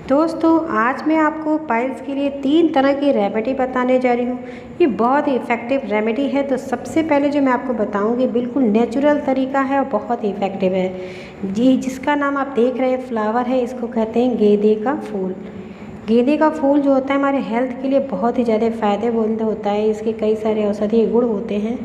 दोस्तों आज मैं आपको पाइल्स के लिए 3 तरह की रेमेडी बताने जा रही हूँ। ये बहुत ही इफ़ेक्टिव रेमेडी है। तो सबसे पहले जो मैं आपको बताऊँगी बिल्कुल नेचुरल तरीका है और बहुत ही इफ़ेक्टिव है जी। जिसका नाम आप देख रहे हैं फ्लावर है, इसको कहते हैं गेंदे का फूल। गेंदे का फूल जो होता है हमारे हेल्थ के लिए बहुत ही ज़्यादा फ़ायदेमंद होता है। इसके कई सारे औषधीय गुण होते हैं।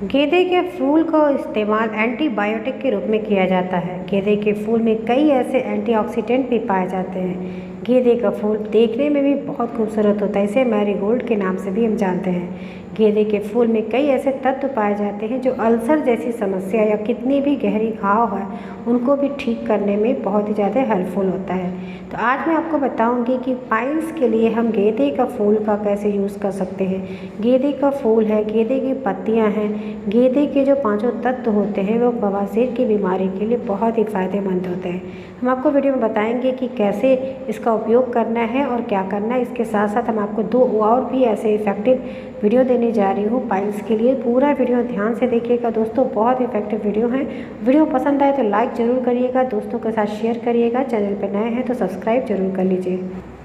गेंदे के फूल का इस्तेमाल एंटीबायोटिक के रूप में किया जाता है। गेंदे के फूल में कई ऐसे एंटीऑक्सीडेंट भी पाए जाते हैं। गेंदे का फूल देखने में भी बहुत खूबसूरत होता है, इसे मैरीगोल्ड के नाम से भी हम जानते हैं। गेंदे के फूल में कई ऐसे तत्व पाए जाते हैं जो अल्सर जैसी समस्या या कितनी भी गहरी घाव है उनको भी ठीक करने में बहुत ही ज़्यादा हेल्पफुल होता है। तो आज मैं आपको बताऊंगी कि पाइल्स के लिए हम गेंदे का फूल का कैसे यूज़ कर सकते हैं। गेंदे का फूल है, गेंदे की पत्तियां हैं, गेंदे के जो 5 तत्व होते हैं वो बवासीर की बीमारी के लिए बहुत ही फ़ायदेमंद होते हैं। हम आपको वीडियो में बताएंगे कि कैसे इसका उपयोग करना है और क्या करना है। इसके साथ साथ हम आपको 2 और भी ऐसे इफ़ेक्टिव वीडियो देने जा रही हूँ पाइल्स के लिए। पूरा वीडियो ध्यान से देखिएगा दोस्तों, बहुत इफेक्टिव वीडियो है। वीडियो पसंद आए तो लाइक ज़रूर करिएगा, दोस्तों के साथ शेयर करिएगा। चैनल पर नए हैं तो सब्सक्राइब जरूर कर लीजिए।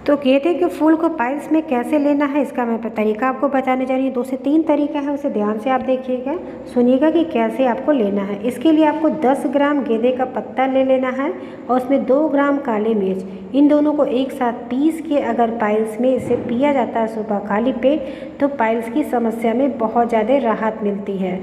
तो गेंदे के फूल को पाइल्स में कैसे लेना है इसका मैं तरीका आपको बताने जा रही हूँ। 2 से 3 तरीका है, उसे ध्यान से आप देखिएगा, सुनिएगा कि कैसे आपको लेना है। इसके लिए आपको 10 ग्राम गेंदे का पत्ता ले लेना है और उसमें 2 ग्राम काली मिर्च, इन दोनों को एक साथ पीस के अगर पाइल्स में इसे पिया जाता है सुबह खाली पेट तो पाइल्स की समस्या में बहुत ज़्यादा राहत मिलती है।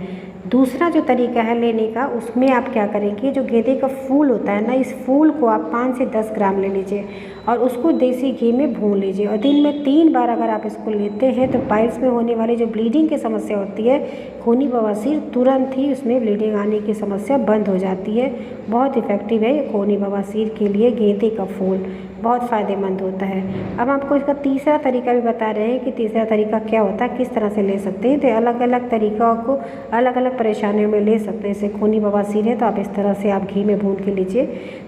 दूसरा जो तरीका है लेने का, उसमें आप क्या करेंगे, जो गेंदे का फूल होता है ना, इस फूल को आप 5 से 10 ग्राम ले लीजिए और उसको देसी घी में भून लीजिए और दिन में 3 बार अगर आप इसको लेते हैं तो पाइल्स में होने वाली जो ब्लीडिंग की समस्या होती है, खूनी बवासीर, तुरंत ही उसमें ब्लीडिंग आने की समस्या बंद हो जाती है। बहुत इफेक्टिव है ये खूनी बवासीर के लिए गेंदे का फूल, बहुत फ़ायदेमंद होता है। अब आपको इसका तीसरा तरीका भी बता रहे हैं कि तीसरा तरीका क्या होता है, किस तरह से ले सकते हैं। तो अलग अलग तरीक़ों को अलग अलग परेशानियों में ले सकते हैं। जैसे खूनी बवासीर है तो आप इस तरह से आप घी में भून के लीजिए।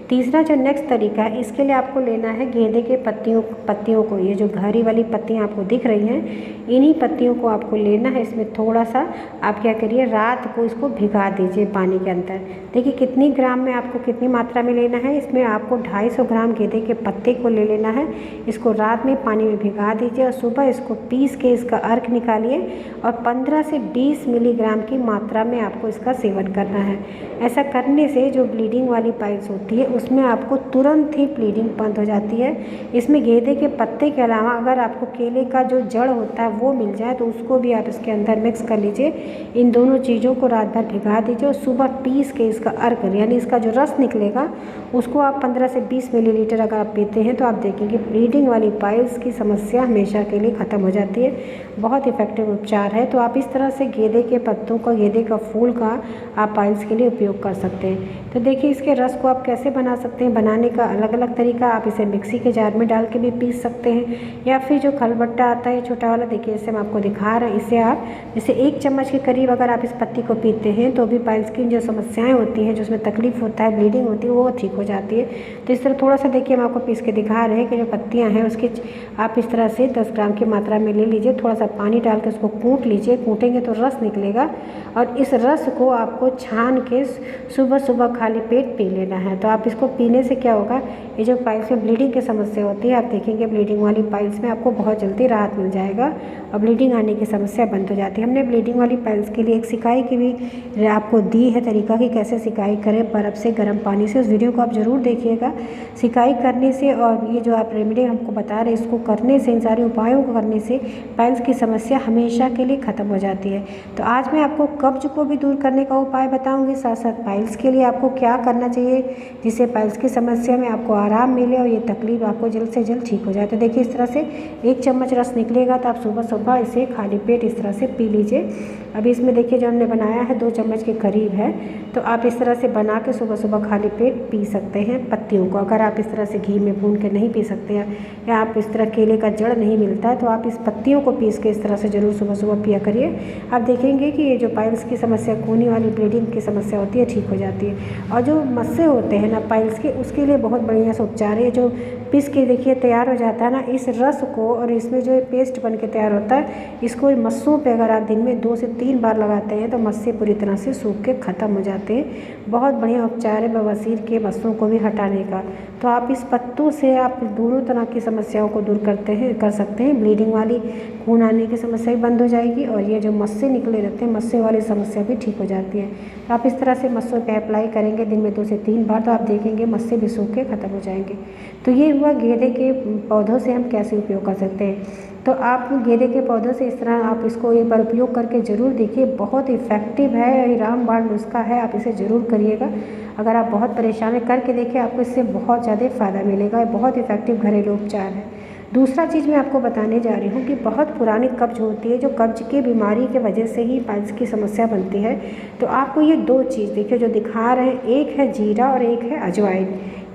तीसरा जो नेक्स्ट तरीका है, इसके लिए आपको लेना है गेंदे के पत्तियों को, ये जो हरी वाली पत्तियाँ आपको दिख रही हैं, इन्हीं पत्तियों को आपको लेना है। इसमें थोड़ा सा आप क्या करिए, रात को इसको भिगा दीजिए पानी के अंदर। देखिए कितनी ग्राम में आपको कितनी मात्रा में लेना है। इसमें आपको 250 ग्राम गेंदे के पत्ते को ले लेना है। इसको रात में पानी में भिगा दीजिए और सुबह इसको पीस के इसका अर्क निकालिए और 15 से 20 मिलीग्राम की मात्रा में आपको इसका सेवन करना है। ऐसा करने से जो ब्लीडिंग वाली पाइल्स होती है उसमें आपको तुरंत ही ब्लीडिंग बंद हो जाती है। इसमें गेंदे के पत्ते के अलावा अगर आपको केले का जो जड़ होता है वो मिल जाए तो उसको भी आप इसके अंदर मिक्स कर लीजिए। इन दोनों चीज़ों को रात भर भिगा दीजिए और सुबह पीस के इसका अर्क यानी इसका जो रस निकलेगा उसको आप 15 से 20 मिलीलीटर अगर आप पीते हैं तो आप देखेंगे ब्लीडिंग वाली पाइल्स की समस्या हमेशा के लिए ख़त्म हो जाती है। बहुत इफेक्टिव उपचार है। तो आप इस तरह से गेंदे के पत्तों का, गेंदे का फूल का आप पाइल्स के लिए उपयोग कर सकते हैं। तो देखिए इसके रस को आप कैसे बना सकते हैं। बनाने का अलग अलग तरीका, आप इसे मिक्सी के जार में डाल के भी पीस सकते हैं या फिर जो खलबट्टा आता है छोटा वाला, देखिए इसे हम आपको दिखा रहे हैं, इसे आप जैसे 1 चम्मच के करीब अगर आप इस पत्ती को पीते हैं तो भी पाइल्स की जो समस्याएँ होती हैं, जो उसमें तकलीफ होता है, ब्लीडिंग होती है, वो ठीक हो जाती है। तो इस तरह थोड़ा सा देखिए हम आपको पीस के दिखा रहे हैं कि जो पत्तियाँ हैं उसकी आप इस तरह से 10 ग्राम की मात्रा में ले लीजिए। थोड़ा सा पानी डाल के उसको कूट लीजिए, कूटेंगे तो रस निकलेगा और इस रस को आपको छान के सुबह सुबह खाली पेट पी लेना है। तो आप इसको पीने से क्या होगा, ये जो पाइल्स में ब्लीडिंग की समस्या होती है, आप देखेंगे ब्लीडिंग वाली पाइल्स में आपको बहुत जल्दी राहत मिल जाएगा और ब्लीडिंग आने की समस्या बंद हो जाती है। हमने ब्लीडिंग वाली पाइल्स के लिए एक सिकाई की भी आपको दी है तरीका कि कैसे सिकाई करें बर्फ़ से, गर्म पानी से। उस वीडियो को आप ज़रूर देखिएगा। सिकाई करने से और ये जो आप रेमेडी हमको बता रहे हैं इसको करने से, इन सारे उपायों को करने से पाइल्स की समस्या हमेशा के लिए ख़त्म हो जाती है। तो आज मैं आपको कब्ज को भी दूर करने का उपाय बताऊंगी, साथ साथ पाइल्स के लिए आपको क्या करना चाहिए जिससे पाइल्स की समस्या में आपको आराम मिले और ये तकलीफ आपको जल्द से जल्द ठीक हो जाए। तो देखिए इस तरह से 1 चम्मच रस निकलेगा तो आप सुबह सुबह इसे खाली पेट इस तरह से पी लीजिए। अभी इसमें देखिए जो हमने बनाया है 2 चम्मच के करीब है, तो आप इस तरह से बना के सुबह सुबह खाली पेट पी सकते हैं पत्तियों को। अगर आप इस तरह से घी में भून के नहीं पी सकते हैं या आप इस तरह केले का जड़ नहीं मिलता है तो आप इस पत्तियों को पीस के इस तरह से ज़रूर सुबह सुबह पिया करिए। आप देखेंगे कि ये जो पाइल्स की समस्या, खूनी वाली ब्लीडिंग की समस्या होती है, ठीक हो जाती है। और जो मस्से होते हैं ना पाइल्स के, उसके लिए बहुत बढ़िया सा उपचार है। जो पीस के देखिए तैयार हो जाता है ना, इस रस को और इसमें जो पेस्ट बन के तैयार होता है, इसको मस्सों पे अगर आप दिन में 2 से 3 बार लगाते हैं तो मस्से पूरी तरह से सूख के ख़त्म हो जाते हैं। बहुत बढ़िया उपचार है बवासीर के मस्सों को भी हटाने का। तो आप इस पत्तों से आप दोनों तरह की समस्याओं को दूर कर सकते हैं। ब्लीडिंग वाली, खून आने की समस्या भी बंद हो जाएगी और ये जो मस्से निकले रहते हैं, मस्से वाली समस्या भी ठीक हो जाती है। तो आप इस तरह से मस्सों पे अप्लाई करेंगे दिन में 2 से 3 बार, तो आप देखेंगे मस्से भी सूख के ख़त्म हो जाएंगे। तो ये हुआ गेंदे के पौधों से हम कैसे उपयोग कर सकते हैं। तो आप गेंदे के पौधों से इस तरह आप इसको एक बार उपयोग करके ज़रूर देखिए, बहुत इफ़ेक्टिव है, ये रामबाण नुस्खा है, आप इसे ज़रूर करिएगा। अगर आप बहुत परेशान हैं, करके देखिए, आपको इससे बहुत ज़्यादा फ़ायदा मिलेगा। ये बहुत इफ़ेक्टिव घरेलू उपचार है। दूसरा चीज़ मैं आपको बताने जा रही हूँ कि बहुत पुरानी कब्ज होती है, जो कब्ज की बीमारी के वजह से ही पाइल्स की समस्या बनती है। तो आपको ये 2 चीज़ देखिए जो दिखा रहे हैं, एक है जीरा और एक है अजवाइन।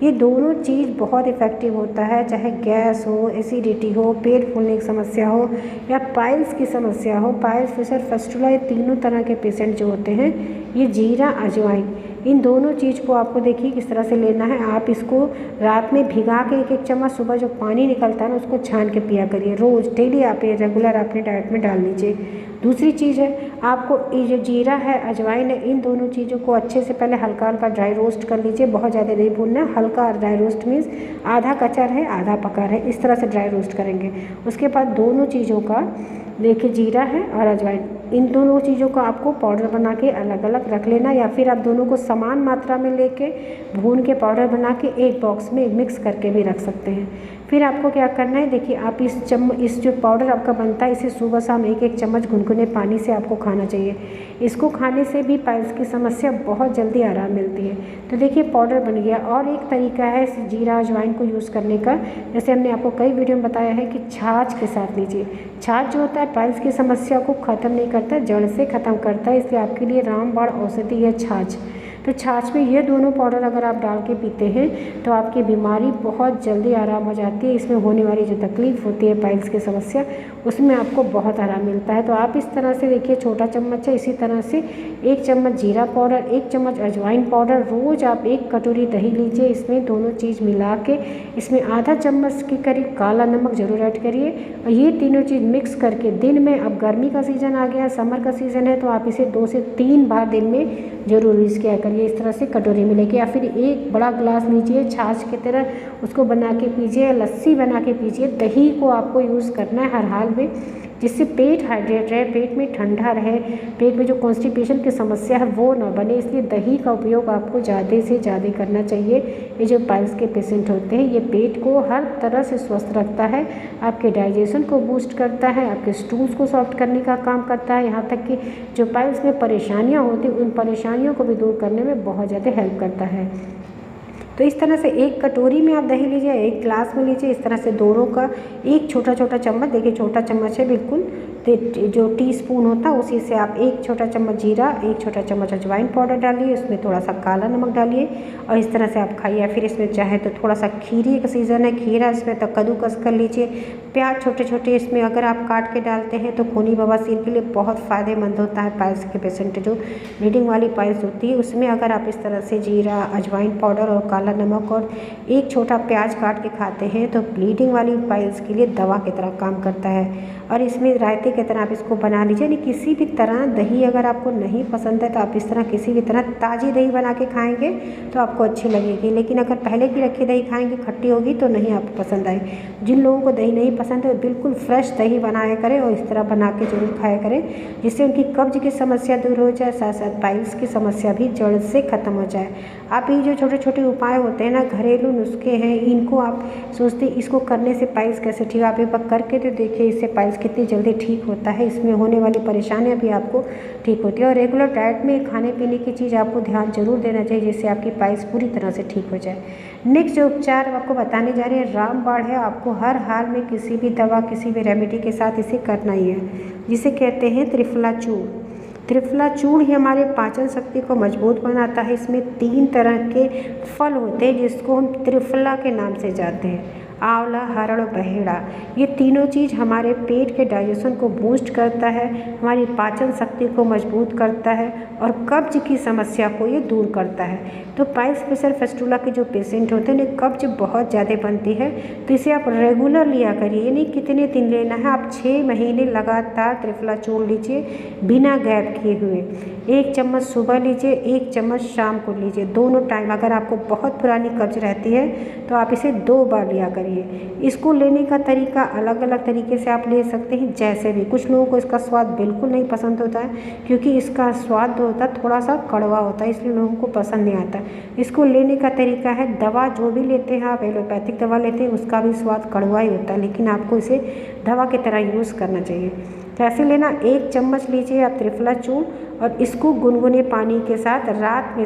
ये दोनों चीज़ बहुत इफ़ेक्टिव होता है, चाहे गैस हो, एसिडिटी हो, पेट फूलने की समस्या हो या पाइल्स की समस्या हो, पाइल्स, फिशर, फिस्टुला, ये तीनों तरह के पेशेंट जो होते हैं, ये जीरा, अजवाइन, इन दोनों चीज़ को आपको देखिए किस तरह से लेना है। आप इसको रात में भिगा के 1-1 चम्मच, सुबह जो पानी निकलता है ना उसको छान के पिया करिए रोज़, डेली आप ये रेगुलर अपने डाइट में डाल लीजिए। दूसरी चीज़ है, आपको ये जो जीरा है, अजवाइन है, इन दोनों चीज़ों को अच्छे से पहले हल्का हल्का ड्राई रोस्ट कर लीजिए। बहुत ज़्यादा नहीं भूनना, हल्का ड्राई रोस्ट मीन्स आधा कच्चा रहे आधा पका रहे, इस तरह से ड्राई रोस्ट करेंगे। उसके बाद दोनों चीज़ों का देखिए, जीरा है और अजवाइन, इन दोनों चीज़ों को आपको पाउडर बना के अलग अलग रख लेना, या फिर आप दोनों को समान मात्रा में लेके भून के पाउडर बना के एक बॉक्स में मिक्स करके भी रख सकते हैं। फिर आपको क्या करना है, देखिए आप इस जो पाउडर आपका बनता है, इसे सुबह शाम 1-1 चम्मच गुनगुने पानी से आपको खाना चाहिए। इसको खाने से भी पाइल्स की समस्या बहुत जल्दी आराम मिलती है। तो देखिए पाउडर बन गया। और एक तरीका है इस जीरा अजवाइन को यूज़ करने का, जैसे हमने आपको कई वीडियो में बताया है कि छाछ के साथ लीजिए। छाछ जो होता है पाइल्स की समस्या को ख़त्म नहीं करता, जड़ से ख़त्म करता है, इसलिए आपके लिए रामबाण औषधि है छाछ। तो छाछ में ये दोनों पाउडर अगर आप डाल के पीते हैं तो आपकी बीमारी बहुत जल्दी आराम हो जाती है। इसमें होने वाली जो तकलीफ़ होती है पाइल्स की समस्या, उसमें आपको बहुत आराम मिलता है। तो आप इस तरह से देखिए, छोटा चम्मच है, इसी तरह से 1 चम्मच जीरा पाउडर, 1 चम्मच अजवाइन पाउडर, रोज़ आप 1 कटोरी दही लीजिए, इसमें दोनों चीज़ मिला के इसमें आधा चम्मच के करीब काला नमक ज़रूर ऐड करिए और ये तीनों चीज़ मिक्स करके दिन में, अब गर्मी का सीज़न आ गया, समर का सीज़न है, तो आप इसे 2 से 3 बार दिन में ज़रूर यूज़ किया करिए। इस तरह से कटोरी में लेके, या फिर एक बड़ा गिलास लीजिए छाछ की तरह, उसको बना के पीजिए, लस्सी बना के पीजिए। दही को आपको यूज़ करना है हर हाल में, जिससे पेट हाइड्रेट रहे, पेट में ठंडा रहे, पेट में जो कॉन्स्टिपेशन की समस्या है वो ना बने। इसलिए दही का उपयोग आपको ज़्यादा से ज़्यादा करना चाहिए। ये जो पाइल्स के पेशेंट होते हैं, ये पेट को हर तरह से स्वस्थ रखता है, आपके डाइजेशन को बूस्ट करता है, आपके स्टूल्स को सॉफ्ट करने का काम करता है, यहाँ तक कि जो पाइल्स में परेशानियाँ होती हैं उन परेशानियों को भी दूर करने में बहुत ज़्यादा हेल्प करता है। तो इस तरह से 1 कटोरी में आप दही लीजिए, 1 गिलास में लीजिए, इस तरह से दोनों का 1 छोटा छोटा चम्मच, देखिए छोटा चम्मच है बिल्कुल, तो जो टीस्पून होता है उसी से आप 1 छोटा चम्मच जीरा, 1 छोटा चम्मच अजवाइन पाउडर डालिए, उसमें थोड़ा सा काला नमक डालिए और इस तरह से आप खाइए। फिर इसमें चाहे तो थोड़ा सा खीरे का सीज़न है, खीरा इसमें तो कद्दूकस कर लीजिए। प्याज छोटे छोटे इसमें अगर आप काट के डालते हैं तो खूनी बवासीर के लिए बहुत फ़ायदेमंद होता है। पाइल्स के पेशेंट जो ब्लीडिंग वाली पाइल्स होती है, उसमें अगर आप इस तरह से जीरा, अजवाइन पाउडर और काला नमक और 1 छोटा प्याज काट के खाते हैं तो ब्लीडिंग वाली पाइल्स के लिए दवा की तरह काम करता है। और इसमें रायते की तरह आप इसको बना लीजिए, यानी किसी भी तरह दही अगर आपको नहीं पसंद है तो आप इस तरह किसी भी तरह ताज़ी दही बना के खाएंगे तो आपको अच्छी लगेगी। लेकिन अगर पहले की रखी दही खाएंगे, खट्टी होगी तो नहीं आपको पसंद आए। जिन लोगों को दही नहीं पसंद है बिल्कुल फ्रेश दही बनाया करें और इस तरह बना के जरूर खाया करें, जिससे उनकी कब्ज की समस्या दूर हो जाए, साथ साथ पाइल्स की समस्या भी जड़ से ख़त्म हो जाए। आप ये जो छोटे छोटे उपाय होते हैं ना, घरेलू नुस्खे हैं, इनको आप सोचते इसको करने से पाइल्स कैसे ठीक, आप एक बार करके तो देखिए इससे पाइल्स कितनी जल्दी ठीक होता है। इसमें होने वाली परेशानियां भी आपको ठीक होती है। और रेगुलर डाइट में खाने पीने की चीज़ आपको ध्यान जरूर देना चाहिए, जिससे आपकी पाइल्स पूरी तरह से ठीक हो जाए। नेक्स्ट जो उपचार आपको बताने जा रहे हैं रामबाण है। आपको हर हाल में किसी भी दवा, किसी भी रेमेडी के साथ इसे करना ही है, जिसे कहते हैं त्रिफला चूर्ण। त्रिफला चूर्ण ही हमारे पाचन शक्ति को मजबूत बनाता है। इसमें 3 तरह के फल होते हैं जिसको हम त्रिफला के नाम से जानते हैं। आंवला, हरड़ और बहेड़ा, ये तीनों चीज़ हमारे पेट के डाइजेशन को बूस्ट करता है, हमारी पाचन शक्ति को मजबूत करता है और कब्ज की समस्या को ये दूर करता है। तो पाइल्स प्रेशर फिस्टुला के जो पेशेंट होते हैं उन्हें कब्ज बहुत ज़्यादा बनती है, तो इसे आप रेगुलर लिया करिए। यानी कितने दिन लेना है, आप 6 महीने लगातार त्रिफला चूर्ण लीजिए बिना गैप किए हुए। 1 चम्मच सुबह लीजिए, 1 चम्मच शाम को लीजिए, दोनों टाइम। अगर आपको बहुत पुरानी कब्ज रहती है तो आप इसे 2 बार लिया करिए। इसको लेने का तरीका अलग अलग तरीके से आप ले सकते हैं, जैसे भी। कुछ लोगों को इसका स्वाद बिल्कुल नहीं पसंद होता है, क्योंकि इसका स्वाद जो होता है थोड़ा सा कड़वा होता है, इसलिए लोगों को पसंद नहीं आता। इसको लेने का तरीका है, दवा जो भी लेते हैं आप, एलोपैथिक दवा लेते हैं, उसका भी स्वाद कड़वा ही होता है, लेकिन आपको इसे दवा की तरह यूज़ करना चाहिए। कैसे लेना, 1 चम्मच लीजिए आप त्रिफला चूर्ण और इसको गुनगुने पानी के साथ रात में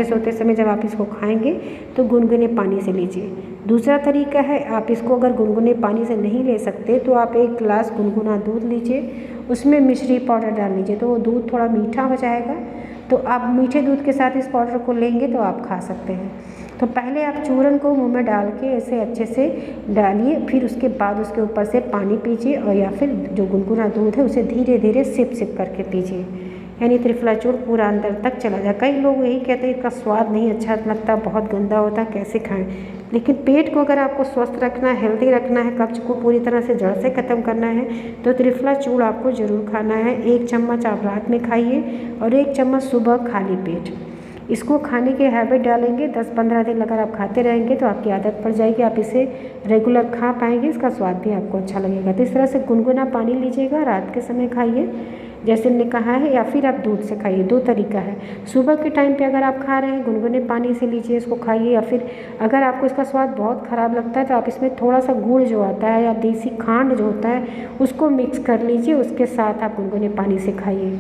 सोते समय जब आप इसको खाएंगे तो गुनगुने पानी से लीजिए। दूसरा तरीका है, आप इसको अगर गुनगुने पानी से नहीं ले सकते तो आप 1 गिलास गुनगुना दूध लीजिए, उसमें मिश्री पाउडर डाल लीजिए, तो वो दूध थोड़ा मीठा हो जाएगा। तो आप मीठे दूध के साथ इस पाउडर को लेंगे तो आप खा सकते हैं। तो पहले आप चूरन को मुंह में डाल के ऐसे अच्छे से डालिए, फिर उसके बाद उसके ऊपर से पानी पीजिए, और या फिर जो गुनगुना दूध है उसे धीरे धीरे सिप करके पीजिए, यानी त्रिफला चूर्ण पूरा अंदर तक चला जाए। कई लोग यही कहते हैं इसका स्वाद नहीं अच्छा लगता, बहुत गंदा होता है, कैसे खाएं। लेकिन पेट को अगर आपको स्वस्थ रखना है, हेल्दी रखना है, कब्ज को पूरी तरह से जड़ से ख़त्म करना है, तो त्रिफला चूर्ण आपको ज़रूर खाना है। 1 चम्मच आप रात में खाइए और 1 चम्मच सुबह खाली पेट। इसको खाने की हैबिट डालेंगे, 10-15 दिन अगर आप खाते रहेंगे तो आपकी आदत पड़ जाएगी, आप इसे रेगुलर खा पाएंगे, इसका स्वाद भी आपको अच्छा लगेगा। तो इस तरह से गुनगुना पानी लीजिएगा, रात के समय खाइए जैसे हमने कहा है, या फिर आप दूध से खाइए। 2 तरीका है, सुबह के टाइम पे अगर आप खा रहे हैं गुनगुने पानी से लीजिए, इसको खाइए, या फिर अगर आपको इसका स्वाद बहुत ख़राब लगता है तो आप इसमें थोड़ा सा गुड़ जो आता है या देसी खांड जो होता है उसको मिक्स कर लीजिए, उसके साथ आप गुनगुने पानी से खाइए।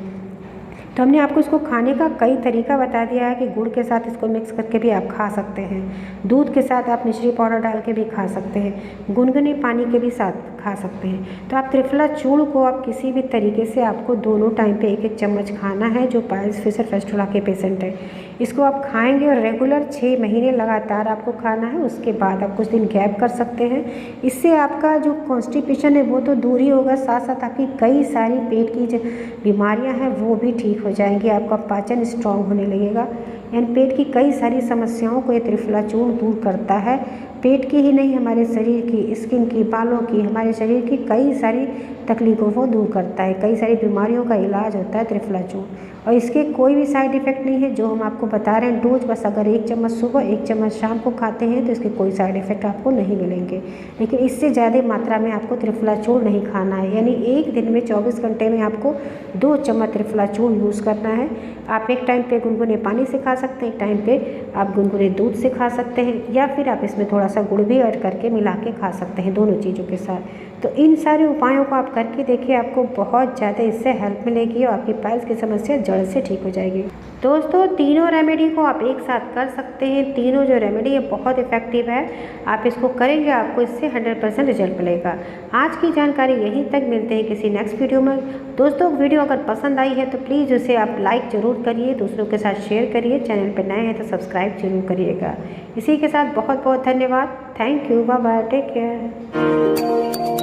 तो हमने आपको इसको खाने का कई तरीका बता दिया है कि गुड़ के साथ इसको मिक्स करके भी आप खा सकते हैं, दूध के साथ आप मिश्री पाउडर डाल के भी खा सकते हैं, गुनगुने पानी के भी साथ खा सकते हैं। तो आप त्रिफला चूर्ण को आप किसी भी तरीके से आपको दोनों टाइम पे 1-1 चम्मच खाना है, जो पाइल्स फिशर फिस्टुला के पेशेंट है। इसको आप खाएंगे और रेगुलर 6 महीने लगातार आपको खाना है, उसके बाद आप कुछ दिन गैप कर सकते हैं। इससे आपका जो कॉन्स्टिपेशन है वो तो दूर ही होगा, साथ साथ आपकी कई सारी पेट की जो बीमारियां हैं वो भी ठीक हो जाएंगी, आपका पाचन स्ट्रांग होने लगेगा। यानी पेट की कई सारी समस्याओं को ये त्रिफला चूर्ण दूर करता है। पेट की ही नहीं, हमारे शरीर की, स्किन की, बालों की, हमारे शरीर की कई सारी तकलीफ़ों को दूर करता है, कई सारी बीमारियों का इलाज होता है त्रिफला चूर्ण। और इसके कोई भी साइड इफ़ेक्ट नहीं है, जो हम आपको बता रहे हैं डोज, बस अगर 1 चम्मच सुबह 1 चम्मच शाम को खाते हैं तो इसके कोई साइड इफ़ेक्ट आपको नहीं मिलेंगे। लेकिन इससे ज़्यादा मात्रा में आपको त्रिफला चूर्ण नहीं खाना है, यानी एक दिन में 24 घंटे में आपको 2 चम्मच त्रिफला चूर्ण यूज़ करना है। आप एक टाइम पे गुनगुने पानी से खा सकते हैं, एक टाइम पे आप गुनगुने दूध से खा सकते हैं, या फिर आप इसमें थोड़ा सा गुड़ भी ऐड करके मिला के खा सकते हैं, दोनों चीज़ों के साथ। तो इन सारे उपायों को आप करके देखिए, आपको बहुत ज़्यादा इससे हेल्प मिलेगी और आपकी पाइल्स की समस्या जड़ से ठीक हो जाएगी। दोस्तों, तीनों रेमेडी को आप एक साथ कर सकते हैं। तीनों जो रेमेडी है बहुत इफेक्टिव है, आप इसको करेंगे आपको इससे 100% रिजल्ट मिलेगा। आज की जानकारी यहीं तक, मिलते हैं किसी नेक्स्ट वीडियो में। दोस्तों, वीडियो अगर पसंद आई है तो प्लीज़ उसे आप लाइक ज़रूर करिए, दूसरों के साथ शेयर करिए, चैनल पर नए हैं तो सब्सक्राइब जरूर करिएगा। इसी के साथ बहुत बहुत धन्यवाद। Thank you, bye bye, take care.